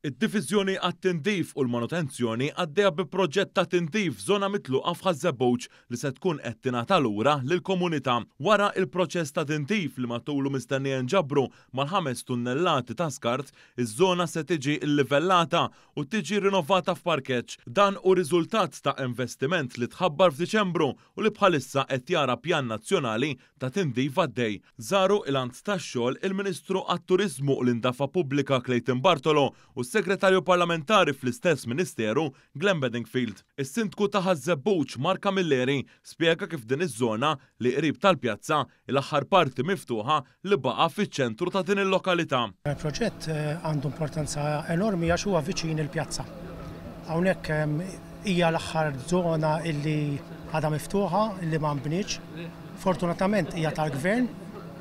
Id-Diviżjoni għat-Tindif u l-Manutenzjoni għaddejja bi proġett ta' tindif żona mitluqa f'Ħażebbuġ li se tkun qed tingħata lura lill-komunità wara il-proċess ta' tindif li matulu mistennija nġabru mal-5 tunnellati ta' skart, iż-żona se tiġi llivellata u tiġi rinnovata f'parkeġġ. Dan hu riżultat ta' investiment li tħabbar f'Diċembru u li bħalissa qed jara pjan nazzjonali ta' tindif għaddej. Żaru il-għand tax-xogħol il-Ministru għat-Turiżmu u l-Indafa Pubblika Clayton Bartolo u s-Segretarju Parlamentari fl-istess Ministeru Glenn Bedingfield. Is-Sindku ta' Ħażebbuġ Marka Milleri spjega kif din iż-żona li qrib tal-pjazza l-aħħar parti miftuħa li baqa' fiċ-ċentru ta' din il-lokalità. Il-proġett għandu importanza enormi għax huwa viċin il-pjazza. Hawnhekk hija l-aħħar żona illi għadha miftuħa illi ma nbnietx. Fortunatament hija tal-Gvern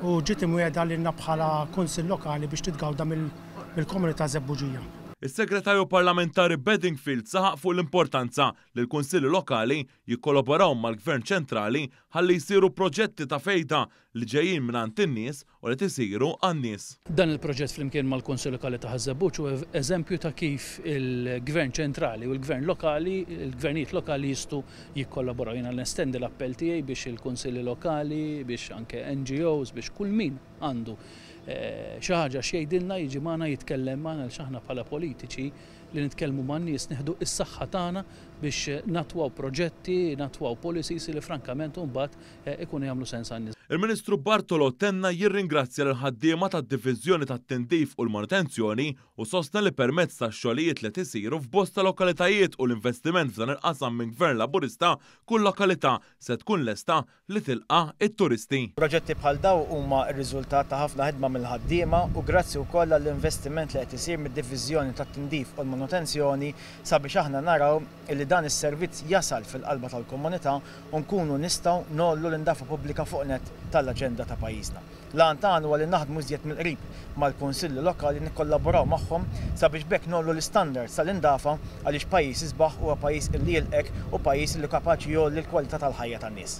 u ġiet imwiegħda lilna bħala kunsill lokali biex titgawda mill-komunità Żebbuġija. Is-Segretarju Parlamentari Bedingfield saħaq fuq l-importanza li l-Kunsilli Lokali jikkolaboraw mal-Gvern ċentrali ħalli jsiru proġetti ta' fejda li ġejjin mingħand in-nies u li tisiru għan-nies. Dan il-proġett flimkien mal-Kunsill Lokali ta' Ħażebbuġ huwa eżempju ta' kif il-Gvern ċentrali u l-Gvern lokali, il-Gvernijiet lokali jistgħu jikkollaboraw. Jiena nestendi l-appell tiegħi biex il-Kunsilli Lokali, biex anke NGOs, biex kull min għandu xi ħaġa x'jgħidilna jiġi magħna jitkellem magħna għal aħna bħala politiċi li nitkellmu man-nies nieħdu s-saħħa tagħna biex natwaw proġetti, natwaw policies li frankament mbagħad ikunu jagħmlu sens għan-nies. Il-Ministru Bartolo tenna jirringrazzja l-ħaddiema tad-Diviżjoni tat-Tindif u l-Manutenzjoni u sostna li permezz tax-xogħlijiet li tisiru f'bosta lokalitajiet u l-investiment f'dan il-qasam minn Gvern Laburista kull lokalità se tkun lesta li tilqa' it-turisti. Proġetti bħal daw huma r-riżultat ta' ħafna ħidma mill-ħaddiema u grazzi wkoll għall-investiment li qed isir mid-Diviżjoni tat-Tindif u l-Manutenzjoni sabiex aħna naraw li dan is-servizz jasal fil-qalba tal-komunità u nkunu nistgħu nollu l-indafa pubblika fuq net tal-aġenda ta' pajjiżna. L-għan tagħna huwa li naħdmu iżjed mill-qrib mal-Kunsilli Lokali nikkollaboraw magħhom sabiex bekk nollu l-istandards tal-indafa għaliex pajjiż isbaħ huwa pajjiż illi jilqek u pajjiż li kapaċi jolli l-kwalità tal-ħajja tan-nies.